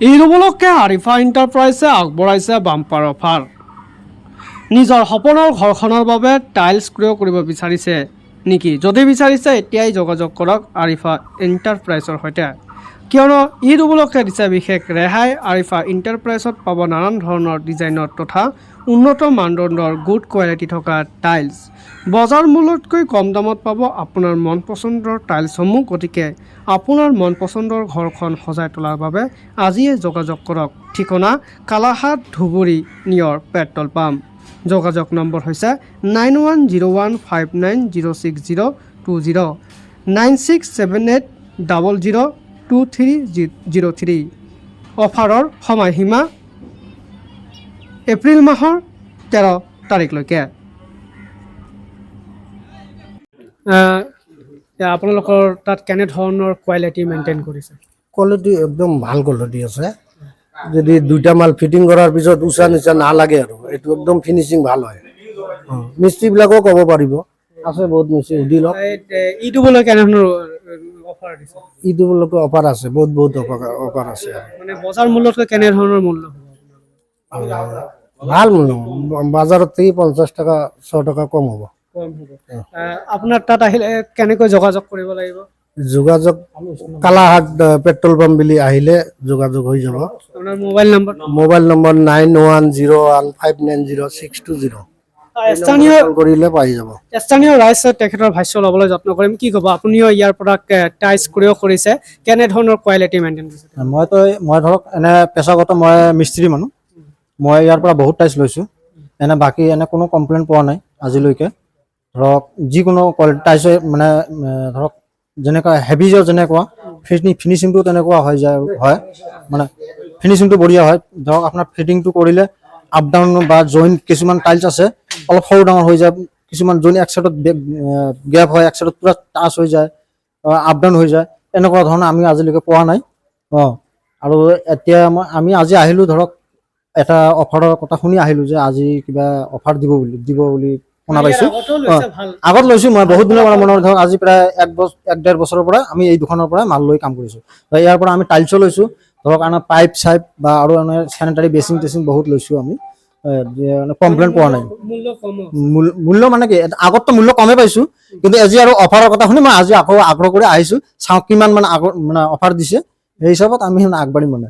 এই উপলক্ষে আৰিফা এণ্টাৰপ্ৰাইজে আগবঢ়াইছে বাম্পাৰ অফাৰ। নিজৰ সপোনৰ ঘৰখনৰ বাবে টাইলছ ক্ৰয় কৰিব বিচাৰিছে নেকি? যদি বিচাৰিছে এতিয়াই যোগাযোগ কৰক আৰিফা এণ্টাৰপ্ৰাইজৰ সৈতে, কিয়নো ঈদ উপলক্ষে দিছে বিশেষ ৰেহাই। আৰিফা এণ্টাৰপ্ৰাইজত পাব নানান ধৰণৰ ডিজাইনৰ তথা উন্নত মানদণ্ডৰ গুড কোৱালিটি থকা টাইলছ। বজাৰ মূল্যতকৈ কম দামত পাব আপোনাৰ মন পচন্দৰ টাইলছসমূহ। গতিকে আপোনাৰ মন পচন্দৰ ঘৰখন সজাই তোলাৰ বাবে আজিয়ে যোগাযোগ কৰক। ঠিকনা কালাহাট ধুবুৰী নিয়ৰ পেট্ৰল পাম্প। যোগাযোগ নম্বৰ হৈছে 9101590620 9678002303। অফাৰৰ সময়সীমা এপ্ৰিল মাহৰ 13 তাৰিখলৈকে। আপোনালোকৰ তাত কেনেধৰণৰ কোৱালিটি মেইনটেইন কৰিছে? কোৱালিটি একদম ভাল কোৱালিটি আছে। যদি দুইটা মাল ফিটিং কৰাৰ পিছত উচা নিচা নালাগে আৰু এইটো একদম ফিনিচিং ভাল হয়। মিস্ত্ৰীবিলাকেও ক'ব পাৰিব, আছে বহুত মিস্ত্ৰী সুধি লওক। ঈদ উপলক্ষে কেনেধৰণৰ অফাৰ দিছে? ঈদ উপলক্ষে অফাৰ আছে, বহুত অফাৰ আছে। মানে বজাৰ মূল্যতকৈ কেনেধৰণৰ মূল্য? ভাল মূল্য, বজাৰত থেকে 50 টকা 100 টকা কম হ'ব। আপোনাৰ তাত আহিলে কেনেকৈ যোগাযোগ কৰিব লাগিব? যোগাযোগ কালাহাট পেট্ৰল পাম্প বুলি আহিলে যোগাযোগ হৈ যাব। আপোনাৰ মোবাইল নম্বৰ 9101590620 স্থানীয় কৰিলে পাই যাব। স্থানীয় ৰাইজে তেখেতৰ ভাষ্য ল'বলৈ যত্ন কৰিম। কি ক'ব, আপুনিও ইয়াৰ পৰা টাইলছ ক্ৰয় কৰিছে, কেনেধৰণৰ কোৱালিটি মেইনটেইন কৰিছে? মই ধৰক এনে পেছাগত মই মিস্ত্ৰী মানুহ, মই ইয়াৰ পৰা বহুত টাইলছ লৈছোঁ। এনে বাকী এনে কোনো কমপ্লেইন পোৱা নাই আজিলৈকে। ধৰক যিকোনো কোৱালিটি টাইলছ মানে ধৰক যেনেকুৱা হেভি যেনেকুৱা ফিনিচিংটো তেনেকুৱা হৈ যায়, হয় মানে ফিনিচিংটো বঢ়িয়া হয়। ধৰক আপোনাৰ ফিটিংটো কৰিলে আপ ডাউন বা জইণ্ট কিছুমান টাইলছ আছে অলপ সৰু ডাঙৰ হৈ যায়, কিছুমান জইণ্ট এক চাইডত গেপ হয়, এক চাইডত পূৰা টাচ হৈ যায়, আপ ডাউন হৈ যায়, এনেকুৱা ধৰণৰ আমি আজিলৈকে পোৱা নাই। আৰু এতিয়া আমি আজি আহিলোঁ, ধৰক এটা অফাৰৰ কথা শুনি আহিলোঁ যে আজি কিবা অফাৰ দিব বুলি শুনা পাইছোঁ। আগত লৈছোঁ মই বহুত দিনৰ পৰা, মনৰ ধৰক আজি প্ৰায় 1-1.5 বছৰৰ পৰা আমি এই দোকানৰ পৰা মাল লৈ কাম কৰিছোঁ। ইয়াৰ পৰা আমি টাইলছো লৈছোঁ, ধৰক আমাৰ পাইপ চাইপ বা আৰু এনে চেনিটাৰী বেচিন টেচিন বহুত লৈছোঁ আমি। কমপ্লেইন পোৱা নাই। মূল্য মানে কি, আগততো মূল্য কমেই পাইছোঁ, কিন্তু আজি আৰু অফাৰৰ কথা শুনি মই আজি আকৌ আগ্ৰহ কৰি আহিছোঁ, চাওঁ কিমান মানে মানে অফাৰ দিছে, সেই হিচাপত আমি আগবাঢ়িম মানে।